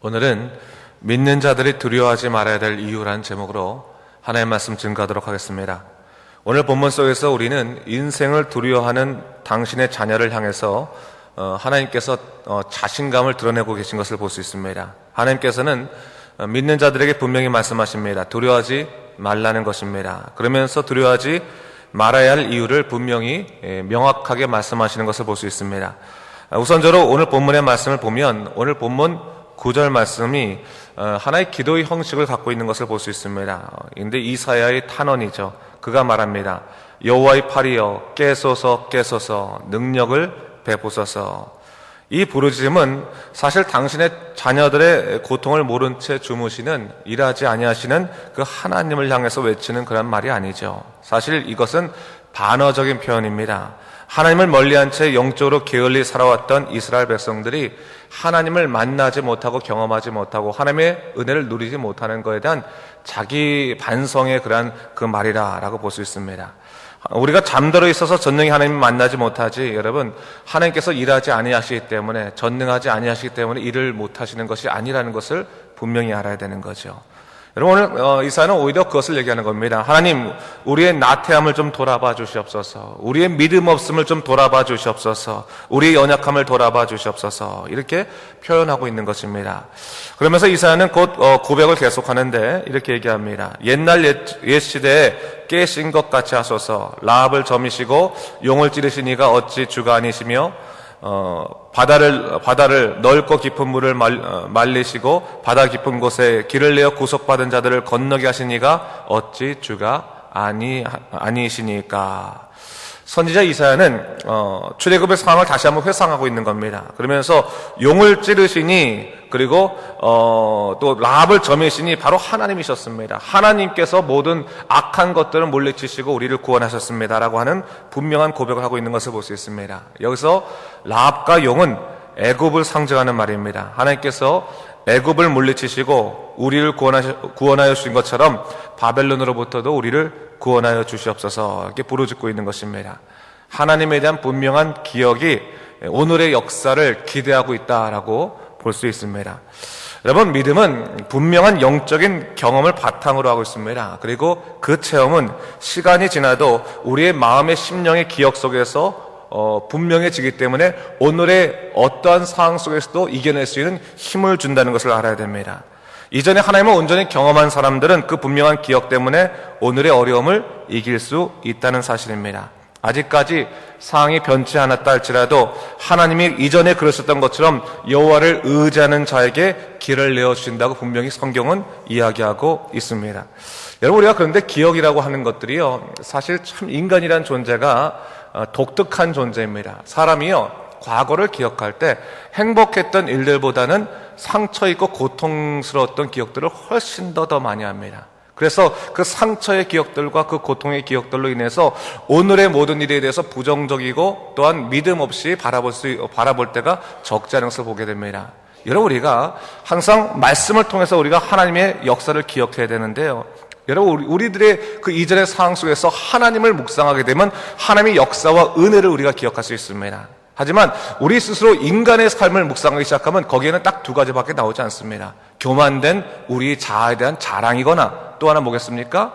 오늘은 믿는 자들이 두려워하지 말아야 될 이유라는 제목으로 하나님의 말씀 증거하도록 하겠습니다. 오늘 본문 속에서 우리는 인생을 두려워하는 당신의 자녀를 향해서 하나님께서 자신감을 드러내고 계신 것을 볼 수 있습니다. 하나님께서는 믿는 자들에게 분명히 말씀하십니다. 두려워하지 말라는 것입니다. 그러면서 두려워하지 말아야 할 이유를 분명히 명확하게 말씀하시는 것을 볼 수 있습니다. 우선적으로 오늘 본문의 말씀을 보면 오늘 본문 9절 말씀이 하나의 기도의 형식을 갖고 있는 것을 볼 수 있습니다. 근데 이사야의 탄원이죠. 그가 말합니다. 여호와의 팔이여 깨소서 깨소서 능력을 베푸소서. 이 부르짖음은 사실 당신의 자녀들의 고통을 모른 채 주무시는 일하지 아니하시는 그 하나님을 향해서 외치는 그런 말이 아니죠. 사실 이것은 반어적인 표현입니다. 하나님을 멀리한 채 영적으로 게을리 살아왔던 이스라엘 백성들이 하나님을 만나지 못하고 경험하지 못하고 하나님의 은혜를 누리지 못하는 것에 대한 자기 반성의 그러한 그 말이라고 볼 수 있습니다. 우리가 잠들어 있어서 전능히 하나님을 만나지 못하지, 여러분, 하나님께서 일하지 아니하시기 때문에, 전능하지 아니하시기 때문에 일을 못하시는 것이 아니라는 것을 분명히 알아야 되는 거죠. 여러분, 오늘 이사야는 오히려 그것을 얘기하는 겁니다. 하나님, 우리의 나태함을 좀 돌아봐 주시옵소서. 우리의 믿음 없음을 좀 돌아봐 주시옵소서. 우리의 연약함을 돌아봐 주시옵소서. 이렇게 표현하고 있는 것입니다. 그러면서 이사야는 곧 고백을 계속하는데 이렇게 얘기합니다. 옛날 옛 시대에 깨신 것 같이 하소서. 라합을 점이시고 용을 찌르신 이가 어찌 주가 아니시며 바다를 넓고 깊은 물을 말리시고 바다 깊은 곳에 길을 내어 구속받은 자들을 건너게 하신 이가 어찌 주가 아니시니까. 선지자 이사야는 출애굽의 상황을 다시 한번 회상하고 있는 겁니다. 그러면서 용을 찌르시니 그리고 또 라합을 점이시니 바로 하나님이셨습니다. 하나님께서 모든 악한 것들을 물리치시고 우리를 구원하셨습니다라고 하는 분명한 고백을 하고 있는 것을 볼 수 있습니다. 여기서 라합과 용은 애굽을 상징하는 말입니다. 하나님께서 애굽을 물리치시고 우리를 구원하여 주신 것처럼 바벨론으로부터도 우리를 구원하여 주시옵소서 이렇게 부르짖고 있는 것입니다. 하나님에 대한 분명한 기억이 오늘의 역사를 기대하고 있다라고 볼 수 있습니다. 여러분, 믿음은 분명한 영적인 경험을 바탕으로 하고 있습니다. 그리고 그 체험은 시간이 지나도 우리의 마음의 심령의 기억 속에서 분명해지기 때문에 오늘의 어떠한 상황 속에서도 이겨낼 수 있는 힘을 준다는 것을 알아야 됩니다. 이전에 하나님을 온전히 경험한 사람들은 그 분명한 기억 때문에 오늘의 어려움을 이길 수 있다는 사실입니다. 아직까지 상황이 변치 않았다 할지라도 하나님이 이전에 그러셨던 것처럼 여호와를 의지하는 자에게 길을 내어주신다고 분명히 성경은 이야기하고 있습니다. 여러분, 우리가 그런데 기억이라고 하는 것들이요, 사실 참 인간이란 존재가 독특한 존재입니다. 사람이요, 과거를 기억할 때 행복했던 일들보다는 상처 있고 고통스러웠던 기억들을 훨씬 더 많이 합니다. 그래서 그 상처의 기억들과 그 고통의 기억들로 인해서 오늘의 모든 일에 대해서 부정적이고 또한 믿음 없이 바라볼 때가 적지 않은 것을 보게 됩니다. 여러분, 우리가 항상 말씀을 통해서 우리가 하나님의 역사를 기억해야 되는데요, 여러분, 우리들의 그 이전의 상황 속에서 하나님을 묵상하게 되면 하나님의 역사와 은혜를 우리가 기억할 수 있습니다. 하지만 우리 스스로 인간의 삶을 묵상하기 시작하면 거기에는 딱 두 가지밖에 나오지 않습니다. 교만된 우리 자아에 대한 자랑이거나 또 하나 뭐겠습니까?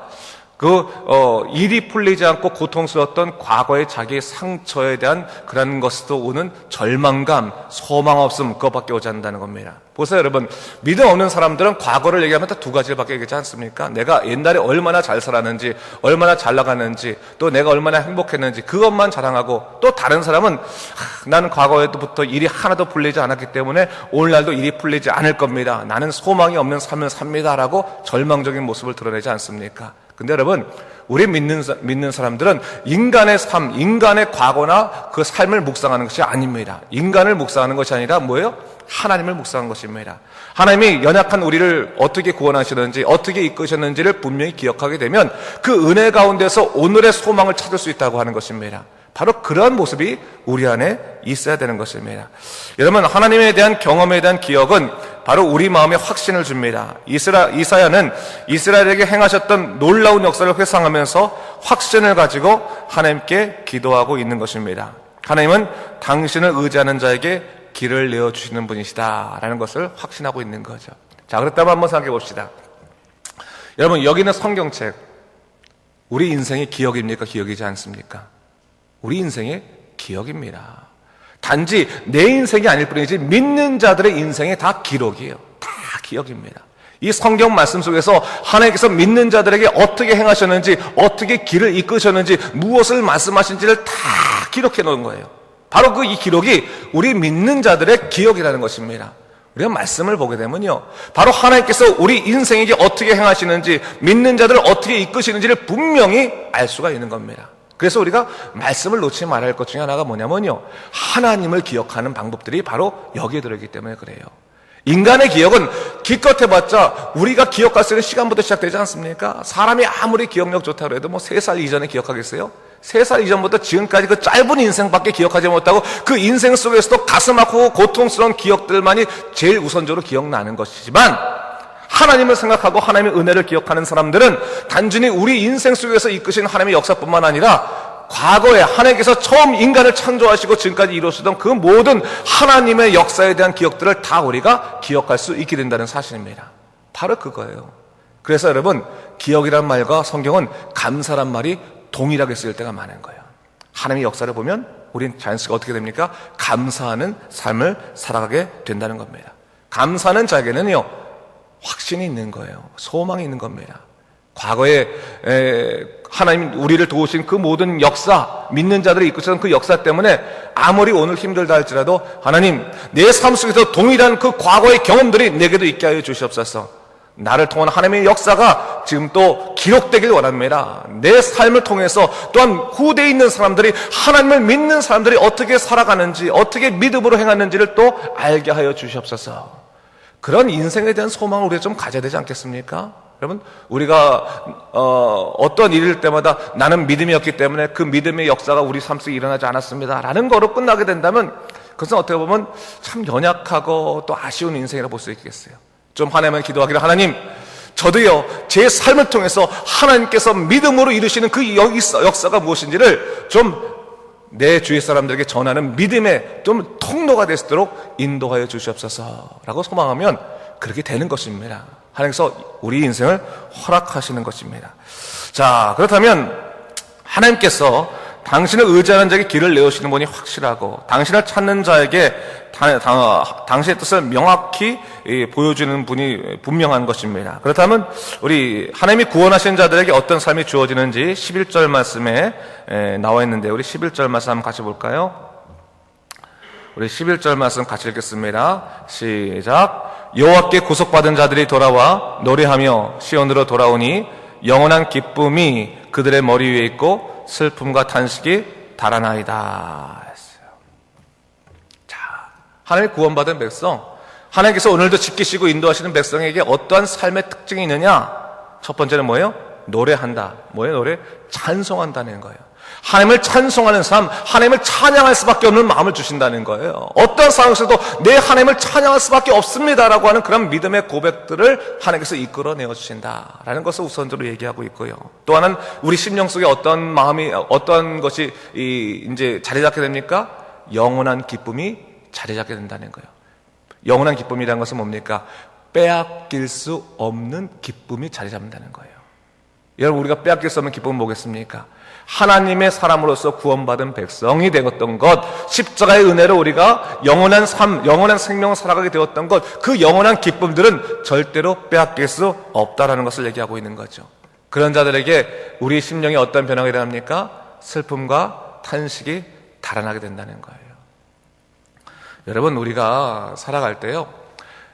일이 풀리지 않고 고통스러웠던 과거의 자기의 상처에 대한 그런 것으로 오는 절망감, 소망 없음, 그것밖에 오지 않는다는 겁니다. 보세요, 여러분. 믿음 없는 사람들은 과거를 얘기하면 딱 두 가지밖에 얘기하지 않습니까? 내가 옛날에 얼마나 잘 살았는지, 얼마나 잘 나갔는지, 또 내가 얼마나 행복했는지, 그것만 자랑하고, 또 다른 사람은 나는 과거에부터 일이 하나도 풀리지 않았기 때문에 오늘날도 일이 풀리지 않을 겁니다. 나는 소망이 없는 삶을 삽니다라고 절망적인 모습을 드러내지 않습니까? 근데 여러분, 우리 믿는 사람들은 인간의 삶, 인간의 과거나 그 삶을 묵상하는 것이 아닙니다. 인간을 묵상하는 것이 아니라 뭐예요? 하나님을 묵상하는 것입니다. 하나님이 연약한 우리를 어떻게 구원하시는지, 어떻게 이끄셨는지를 분명히 기억하게 되면 그 은혜 가운데서 오늘의 소망을 찾을 수 있다고 하는 것입니다. 바로 그러한 모습이 우리 안에 있어야 되는 것입니다. 여러분, 하나님에 대한 경험에 대한 기억은 바로 우리 마음에 확신을 줍니다. 이사야는 이스라엘에게 행하셨던 놀라운 역사를 회상하면서 확신을 가지고 하나님께 기도하고 있는 것입니다. 하나님은 당신을 의지하는 자에게 길을 내어주시는 분이시다라는 것을 확신하고 있는 거죠. 자, 그렇다면 한번 생각해 봅시다. 여러분, 여기는 성경책, 우리 인생의 기억입니까? 기억이지 않습니까? 우리 인생의 기억입니다. 단지 내 인생이 아닐 뿐이지 믿는 자들의 인생이 다 기록이에요. 다 기억입니다. 이 성경 말씀 속에서 하나님께서 믿는 자들에게 어떻게 행하셨는지, 어떻게 길을 이끄셨는지, 무엇을 말씀하신지를 다 기록해 놓은 거예요. 바로 이 기록이 우리 믿는 자들의 기억이라는 것입니다. 우리가 말씀을 보게 되면요, 바로 하나님께서 우리 인생에게 어떻게 행하시는지, 믿는 자들을 어떻게 이끄시는지를 분명히 알 수가 있는 겁니다. 그래서 우리가 말씀을 놓지 말아야 할 것 중에 하나가 뭐냐면요, 하나님을 기억하는 방법들이 바로 여기에 들어있기 때문에 그래요. 인간의 기억은 기껏 해봤자 우리가 기억할 수 있는 시간부터 시작되지 않습니까? 사람이 아무리 기억력 좋다고 해도 3살 이전에 기억하겠어요? 3살 이전부터 지금까지 그 짧은 인생밖에 기억하지 못하고 그 인생 속에서도 가슴 아프고 고통스러운 기억들만이 제일 우선적으로 기억나는 것이지만, 하나님을 생각하고 하나님의 은혜를 기억하는 사람들은 단순히 우리 인생 속에서 이끄신 하나님의 역사뿐만 아니라 과거에 하나님께서 처음 인간을 창조하시고 지금까지 이루시던 그 모든 하나님의 역사에 대한 기억들을 다 우리가 기억할 수 있게 된다는 사실입니다. 바로 그거예요. 그래서 여러분, 기억이란 말과 성경은 감사란 말이 동일하게 쓰일 때가 많은 거예요. 하나님의 역사를 보면 우린 자연스럽게 어떻게 됩니까? 감사하는 삶을 살아가게 된다는 겁니다. 감사하는 자에게는요, 확신이 있는 거예요. 소망이 있는 겁니다. 과거에 하나님 우리를 도우신 그 모든 역사, 믿는 자들이 이끄셨던 그 역사 때문에 아무리 오늘 힘들다 할지라도 하나님, 내 삶 속에서 동일한 그 과거의 경험들이 내게도 있게 하여 주시옵소서. 나를 통한 하나님의 역사가 지금 또 기록되길 원합니다. 내 삶을 통해서 또한 후대에 있는 사람들이, 하나님을 믿는 사람들이 어떻게 살아가는지, 어떻게 믿음으로 행하는지를 또 알게 하여 주시옵소서. 그런 인생에 대한 소망을 우리가 좀 가져야 되지 않겠습니까? 여러분, 우리가 어떤 일일 때마다 나는 믿음이었기 때문에 그 믿음의 역사가 우리 삶 속에 일어나지 않았습니다 라는 거로 끝나게 된다면, 그것은 어떻게 보면 참 연약하고 또 아쉬운 인생이라고 볼 수 있겠어요. 좀 하나님을 기도하기를, 하나님, 저도요, 제 삶을 통해서 하나님께서 믿음으로 이루시는 그 역사가 무엇인지를 좀 내 주위 사람들에게 전하는 믿음의 좀 통로가 될 수 있도록 인도하여 주시옵소서라고 소망하면 그렇게 되는 것입니다. 하나님께서 우리 인생을 허락하시는 것입니다. 자, 그렇다면 하나님께서 당신을 의지하는 자에게 길을 내어주시는 분이 확실하고, 당신을 찾는 자에게 당신의 뜻을 명확히 보여주는 분이 분명한 것입니다. 그렇다면 우리 하나님이 구원하신 자들에게 어떤 삶이 주어지는지 11절 말씀에 나와 있는데, 우리 11절 말씀 한번 같이 볼까요? 우리 11절 말씀 같이 읽겠습니다. 시작. 여호와께 구속받은 자들이 돌아와 노래하며 시온으로 돌아오니 영원한 기쁨이 그들의 머리 위에 있고 슬픔과 탄식이 달아나이다 했어요. 자, 하나님의 구원받은 백성, 하나님께서 오늘도 지키시고 인도하시는 백성에게 어떠한 삶의 특징이 있느냐? 첫 번째는 뭐예요? 노래한다. 뭐예요? 노래? 찬송한다는 거예요. 하나님을 찬송하는 삶, 하나님을 찬양할 수밖에 없는 마음을 주신다는 거예요. 어떤 상황에서도 내 하나님을 찬양할 수밖에 없습니다라고 하는 그런 믿음의 고백들을 하나님께서 이끌어내어 주신다라는 것을 우선적으로 얘기하고 있고요. 또 하나는 우리 심령 속에 어떤 마음이, 어떤 것이 이제 자리 잡게 됩니까? 영원한 기쁨이 자리 잡게 된다는 거예요. 영원한 기쁨이라는 것은 뭡니까? 빼앗길 수 없는 기쁨이 자리 잡는다는 거예요. 여러분, 우리가 빼앗길 수 없는 기쁨은 뭐겠습니까? 하나님의 사람으로서 구원받은 백성이 되었던 것, 십자가의 은혜로 우리가 영원한 삶, 영원한 생명을 살아가게 되었던 것, 그 영원한 기쁨들은 절대로 빼앗길 수 없다라는 것을 얘기하고 있는 거죠. 그런 자들에게 우리 심령이 어떤 변화가 일어납니까? 슬픔과 탄식이 달아나게 된다는 거예요. 여러분, 우리가 살아갈 때요,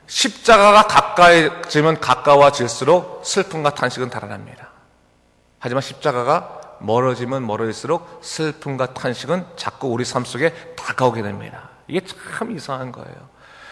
십자가가 가까워지면 가까워질수록 슬픔과 탄식은 달아납니다. 하지만 십자가가 멀어지면 멀어질수록 슬픔과 탄식은 자꾸 우리 삶 속에 다가오게 됩니다. 이게 참 이상한 거예요.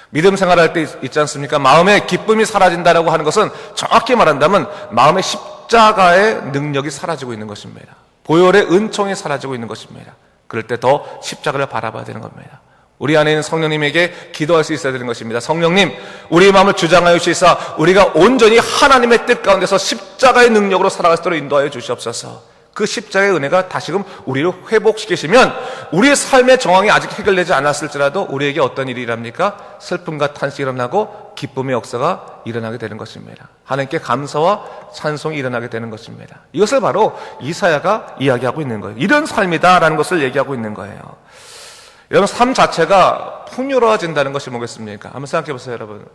믿음 생활할 때 있지 않습니까? 마음의 기쁨이 사라진다라고 하는 것은 정확히 말한다면 마음의 십자가의 능력이 사라지고 있는 것입니다. 보혈의 은총이 사라지고 있는 것입니다. 그럴 때 더 십자가를 바라봐야 되는 겁니다. 우리 안에 있는 성령님에게 기도할 수 있어야 되는 것입니다. 성령님, 우리의 마음을 주장하여 주시사 우리가 온전히 하나님의 뜻 가운데서 십자가의 능력으로 살아갈 수 있도록 인도하여 주시옵소서. 그 십자가의 은혜가 다시금 우리를 회복시키시면 우리의 삶의 정황이 아직 해결되지 않았을지라도 우리에게 어떤 일이 일합니까? 슬픔과 탄식이 일어나고 기쁨의 역사가 일어나게 되는 것입니다. 하나님께 감사와 찬송이 일어나게 되는 것입니다. 이것을 바로 이사야가 이야기하고 있는 거예요. 이런 삶이다라는 것을 얘기하고 있는 거예요. 여러분, 삶 자체가 풍요로워진다는 것이 뭐겠습니까? 한번 생각해 보세요, 여러분.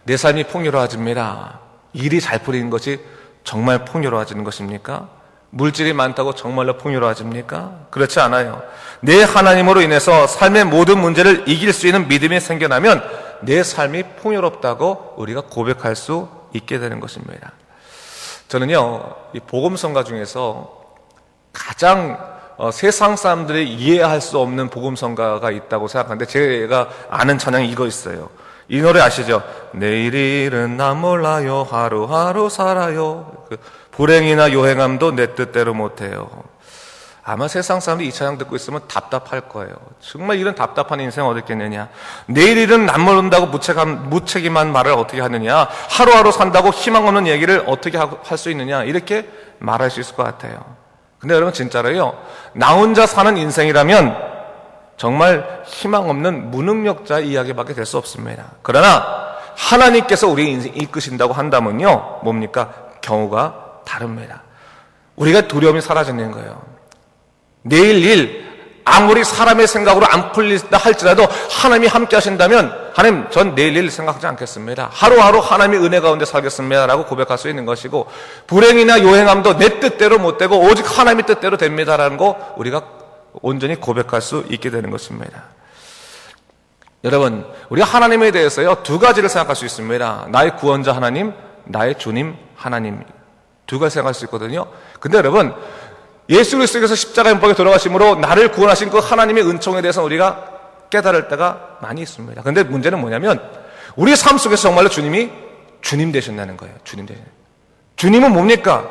내 삶이 풍요로워집니다. 일이 잘 풀리는 것이 정말 풍요로워지는 것입니까? 물질이 많다고 정말로 풍요로워집니까? 그렇지 않아요. 내 하나님으로 인해서 삶의 모든 문제를 이길 수 있는 믿음이 생겨나면 내 삶이 풍요롭다고 우리가 고백할 수 있게 되는 것입니다. 저는요, 이 복음성가 중에서 가장 세상 사람들이 이해할 수 없는 복음성가가 있다고 생각하는데 제가 아는 찬양이 이거 있어요. 이 노래 아시죠? 내일 일은 난 몰라요, 하루하루 살아요. 불행이나 요행함도 내 뜻대로 못해요. 아마 세상 사람들이 이 찬양 듣고 있으면 답답할 거예요. 정말 이런 답답한 인생 어디 있겠느냐. 내일 일은 난 모른다고 무책임한 말을 어떻게 하느냐. 하루하루 산다고 희망 없는 얘기를 어떻게 할 수 있느냐. 이렇게 말할 수 있을 것 같아요. 근데 여러분, 진짜로요, 나 혼자 사는 인생이라면 정말 희망 없는 무능력자의 이야기밖에 될 수 없습니다. 그러나 하나님께서 우리 인생 이끄신다고 한다면요, 뭡니까? 경우가 다릅니다. 우리가 두려움이 사라지는 거예요. 내일 일 아무리 사람의 생각으로 안 풀린다 할지라도 하나님이 함께 하신다면 하나님, 전 내일 일 생각하지 않겠습니다. 하루하루 하나님의 은혜 가운데 살겠습니다 라고 고백할 수 있는 것이고, 불행이나 요행함도 내 뜻대로 못 되고 오직 하나님의 뜻대로 됩니다라는 거 우리가 온전히 고백할 수 있게 되는 것입니다. 여러분, 우리가 하나님에 대해서요, 두 가지를 생각할 수 있습니다. 나의 구원자 하나님, 나의 주님 하나님, 두 가지 생각할 수 있거든요. 근데 여러분, 예수 그리스도께서 십자가에 못 박혀 돌아가심으로 나를 구원하신 그 하나님의 은총에 대해서 우리가 깨달을 때가 많이 있습니다. 근데 문제는 뭐냐면 우리 삶 속에서 정말로 주님이 주님 되신다는 거예요. 주님은 뭡니까?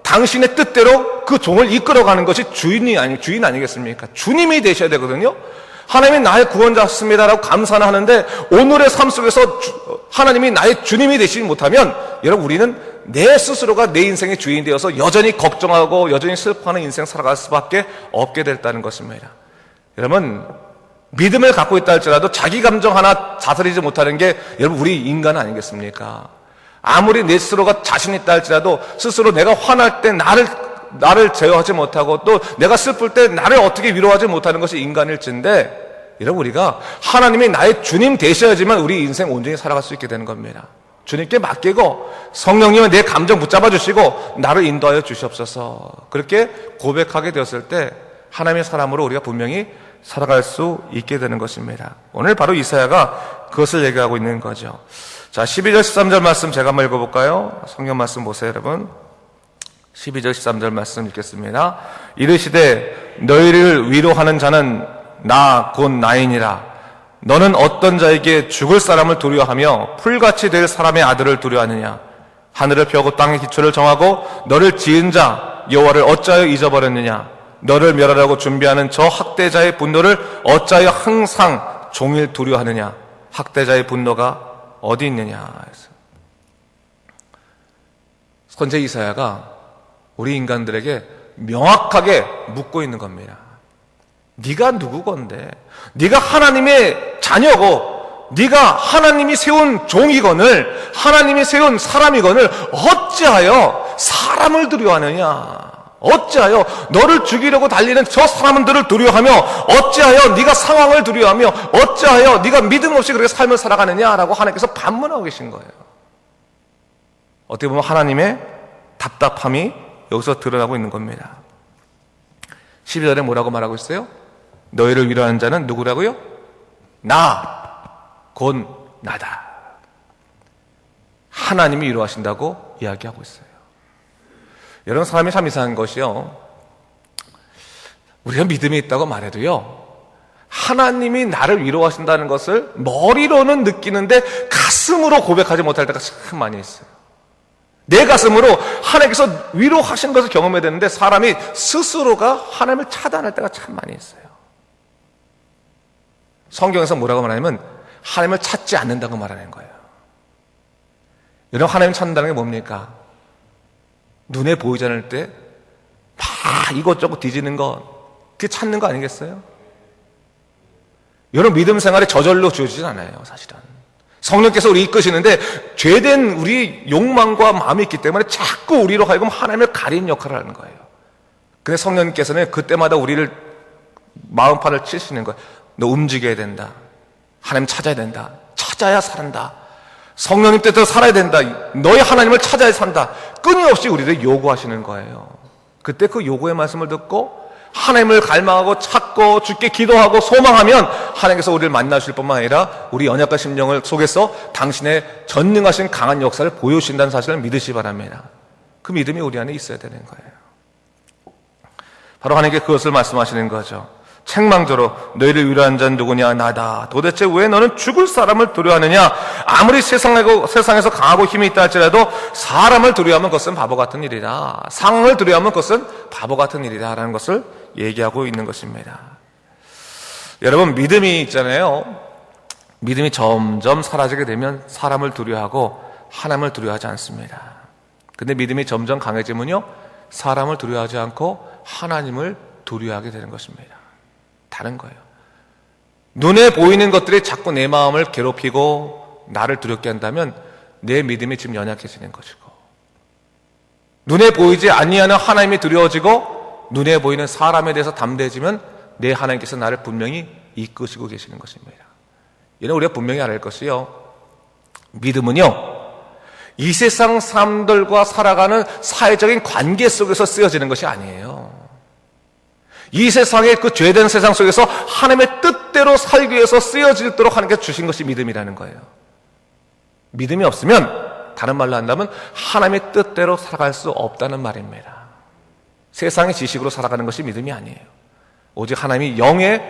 당신의 뜻대로 그 종을 이끌어가는 것이 주인 아니겠습니까? 주님이 되셔야 되거든요. 하나님이 나의 구원자였습니다라고 감사는 하는데 오늘의 삶 속에서 하나님이 나의 주님이 되시지 못하면 여러분, 우리는 내 스스로가 내 인생의 주인이 되어서 여전히 걱정하고 여전히 슬퍼하는 인생 살아갈 수밖에 없게 됐다는 것입니다. 여러분, 믿음을 갖고 있다 할지라도 자기 감정 하나 다스리지 못하는 게 여러분, 우리 인간 아니겠습니까? 아무리 내 스스로가 자신 있다 할지라도 스스로 내가 화날 때 나를 제어하지 못하고 또 내가 슬플 때 나를 어떻게 위로하지 못하는 것이 인간일진데, 여러분, 우리가 하나님이 나의 주님 되셔야지만 우리 인생 온전히 살아갈 수 있게 되는 겁니다. 주님께 맡기고 성령님은 내 감정 붙잡아 주시고 나를 인도하여 주시옵소서, 그렇게 고백하게 되었을 때 하나님의 사람으로 우리가 분명히 살아갈 수 있게 되는 것입니다. 오늘 바로 이사야가 그것을 얘기하고 있는 거죠. 자, 12절 13절 말씀 제가 한번 읽어볼까요? 성경 말씀 보세요, 여러분. 12절 13절 말씀 읽겠습니다. 이르시되 너희를 위로하는 자는 나 곧 나이니라. 너는 어떤 자에게 죽을 사람을 두려워하며 풀같이 될 사람의 아들을 두려워하느냐. 하늘을 펴고 땅의 기초를 정하고 너를 지은 자 여호와를 어찌하여 잊어버렸느냐. 너를 멸하라고 준비하는 저 학대자의 분노를 어찌하여 항상 종일 두려워하느냐. 학대자의 분노가 어디 있느냐. 선지 이사야가 우리 인간들에게 명확하게 묻고 있는 겁니다. 네가 누구건데, 네가 하나님의 자녀고 네가 하나님이 세운 종이거늘 하나님이 세운 사람이거늘 어찌하여 사람을 두려워하느냐. 어찌하여 너를 죽이려고 달리는 저 사람들을 두려워하며 어찌하여 네가 상황을 두려워하며 어찌하여 네가 믿음 없이 그렇게 삶을 살아가느냐라고 하나님께서 반문하고 계신 거예요. 어떻게 보면 하나님의 답답함이 여기서 드러나고 있는 겁니다. 12절에 뭐라고 말하고 있어요? 너희를 위로하는 자는 누구라고요? 곧 나다. 하나님이 위로하신다고 이야기하고 있어요. 여러분, 사람이 참 이상한 것이요, 우리가 믿음이 있다고 말해도요, 하나님이 나를 위로하신다는 것을 머리로는 느끼는데 가슴으로 고백하지 못할 때가 참 많이 있어요. 내 가슴으로 하나님께서 위로하신 것을 경험해야 되는데 사람이 스스로가 하나님을 차단할 때가 참 많이 있어요. 성경에서 뭐라고 말하냐면 하나님을 찾지 않는다고 말하는 거예요. 여러분, 하나님을 찾는다는 게 뭡니까? 눈에 보이지 않을 때 막 이것저것 뒤지는 거, 그게 찾는 거 아니겠어요? 여러분, 믿음 생활이 저절로 주어지진 않아요, 사실은. 성령께서 우리 이끄시는데 죄된 우리 욕망과 마음이 있기 때문에 자꾸 우리로 하여금 하나님을 가리는 역할을 하는 거예요. 근데 성령께서는 그때마다 우리를 마음판을 치시는 거예요. 너 움직여야 된다. 하나님 찾아야 된다. 찾아야 산다. 성령님 뜻대로 살아야 된다. 너희 하나님을 찾아야 산다. 끊임없이 우리를 요구하시는 거예요. 그때 그 요구의 말씀을 듣고 하나님을 갈망하고 찾고 주께 기도하고 소망하면 하나님께서 우리를 만나실 뿐만 아니라 우리 연약한 심령을 속에서 당신의 전능하신 강한 역사를 보여주신다는 사실을 믿으시 바랍니다. 그 믿음이 우리 안에 있어야 되는 거예요. 바로 하나님께 그것을 말씀하시는 거죠. 책망조로 너희를 위로한 자는 누구냐? 나다. 도대체 왜 너는 죽을 사람을 두려워하느냐? 아무리 세상에서 강하고 힘이 있다 할지라도 사람을 두려워하면 그것은 바보 같은 일이다. 상을 두려워하면 그것은 바보 같은 일이다 라는 것을 얘기하고 있는 것입니다. 여러분, 믿음이 있잖아요. 믿음이 점점 사라지게 되면 사람을 두려워하고 하나님을 두려워하지 않습니다. 근데 믿음이 점점 강해지면요, 사람을 두려워하지 않고 하나님을 두려워하게 되는 것입니다. 다른 거예요. 눈에 보이는 것들이 자꾸 내 마음을 괴롭히고 나를 두렵게 한다면 내 믿음이 지금 연약해지는 것이고, 눈에 보이지 아니하는 하나님이 두려워지고 눈에 보이는 사람에 대해서 담대해지면 내 하나님께서 나를 분명히 이끄시고 계시는 것입니다. 이는 우리가 분명히 알아야 할 것이요, 믿음은요, 이 세상 사람들과 살아가는 사회적인 관계 속에서 쓰여지는 것이 아니에요. 이 세상의 그 죄된 세상 속에서 하나님의 뜻대로 살기 위해서 쓰여지도록 하나님께서 주신 것이 믿음이라는 거예요. 믿음이 없으면, 다른 말로 한다면 하나님의 뜻대로 살아갈 수 없다는 말입니다. 세상의 지식으로 살아가는 것이 믿음이 아니에요. 오직 하나님이 영의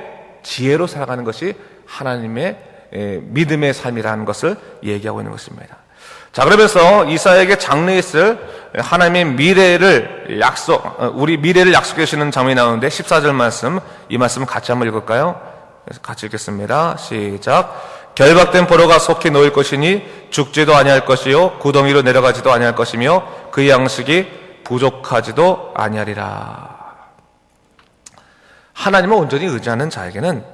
지혜로 살아가는 것이 하나님의 믿음의 삶이라는 것을 얘기하고 있는 것입니다. 자, 그러면서 이사야에게 장래에 있을 하나님의 미래를 우리 미래를 약속해 주시는 장면이 나오는데 14절 말씀, 이 말씀 같이 한번 읽을까요? 같이 읽겠습니다. 시작. 결박된 포로가 속히 놓일 것이니 죽지도 아니할 것이요 구덩이로 내려가지도 아니할 것이며 그의 양식이 부족하지도 아니하리라. 하나님을 온전히 의지하는 자에게는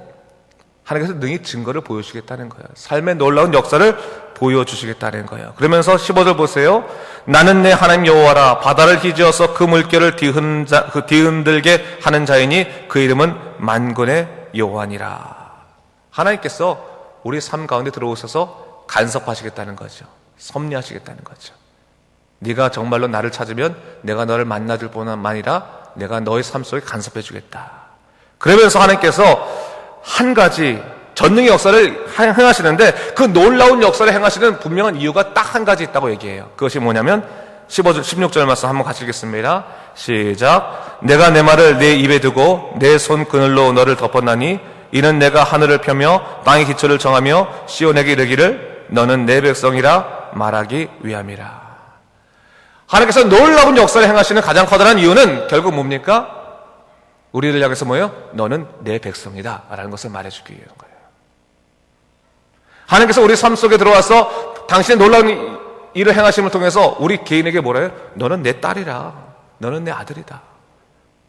하나님께서 능히 증거를 보여주시겠다는 거예요. 삶의 놀라운 역사를 보여주시겠다는 거예요. 그러면서 15절 보세요. 나는 내 하나님 여호와라. 바다를 휘저어서 그 물결을 뒤흔들게 하는 자이니 그 이름은 만군의 여호와니라. 하나님께서 우리 삶 가운데 들어오셔서 간섭하시겠다는 거죠. 섭리하시겠다는 거죠. 네가 정말로 나를 찾으면 내가 너를 만나줄 뿐만 아니라 내가 너의 삶 속에 간섭해 주겠다. 그러면서 하나님께서 한 가지 전능의 역사를 행하시는데 그 놀라운 역사를 행하시는 분명한 이유가 딱 한 가지 있다고 얘기해요. 그것이 뭐냐면 15절, 16절 말씀 한번 같이 읽겠습니다. 시작. 내가 내 말을 내 입에 두고 내 손 그늘로 너를 덮었나니 이는 내가 하늘을 펴며 땅의 기초를 정하며 시온에게 이르기를 너는 내 백성이라 말하기 위함이라. 하나님께서 놀라운 역사를 행하시는 가장 커다란 이유는 결국 뭡니까? 우리를 향해서 뭐예요? 너는 내 백성이다 라는 것을 말해주기 위한 거예요. 하나님께서 우리 삶 속에 들어와서 당신의 놀라운 일을 행하심을 통해서 우리 개인에게 뭐라 해요? 너는 내 딸이라. 너는 내 아들이다.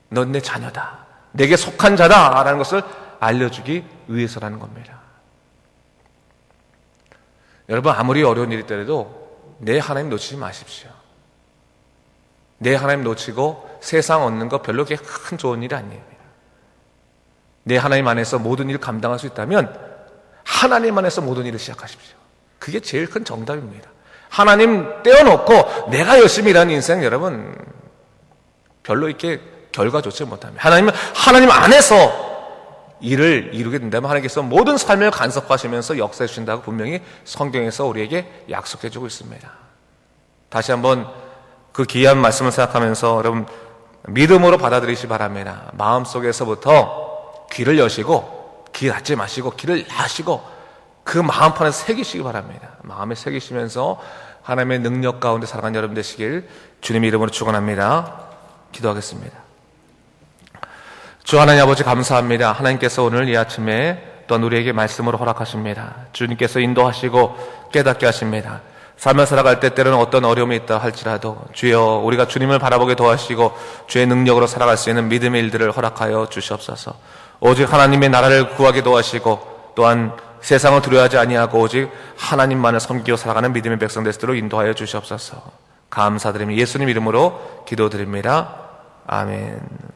너는 내 자녀다. 내게 속한 자다 라는 것을 알려주기 위해서라는 겁니다. 여러분, 아무리 어려운 일이 있더라도 내 하나님 놓치지 마십시오. 내 하나님 놓치고 세상 얻는 거 별로 그렇게 큰 좋은 일이 아니에요. 내 하나님 안에서 모든 일을 감당할 수 있다면 하나님 안에서 모든 일을 시작하십시오. 그게 제일 큰 정답입니다. 하나님 떼어놓고 내가 열심히 일하는 인생, 여러분 별로 이렇게 결과 좋지 못합니다. 하나님 안에서 일을 이루게 된다면 하나님께서 모든 삶을 간섭하시면서 역사해 주신다고 분명히 성경에서 우리에게 약속해 주고 있습니다. 다시 한번 그 귀한 말씀을 생각하면서 여러분 믿음으로 받아들이시 바랍니다. 마음속에서부터 귀를 여시고 귀 닫지 마시고 귀를 야시고 그 마음판에 새기시기 바랍니다. 마음에 새기시면서 하나님의 능력 가운데 살아가는 여러분 되시길 주님의 이름으로 축원합니다. 기도하겠습니다. 주 하나님 아버지 감사합니다. 하나님께서 오늘 이 아침에 또한 우리에게 말씀으로 허락하십니다. 주님께서 인도하시고 깨닫게 하십니다. 삶을 살아갈 때 때로는 어떤 어려움이 있다 할지라도 주여 우리가 주님을 바라보게 도와주시고 주의 능력으로 살아갈 수 있는 믿음의 일들을 허락하여 주시옵소서. 오직 하나님의 나라를 구하게 도와주시고 또한 세상을 두려워하지 아니하고 오직 하나님만을 섬기고 살아가는 믿음의 백성 될 수 있도록 인도하여 주시옵소서. 감사드리며 예수님 이름으로 기도드립니다. 아멘.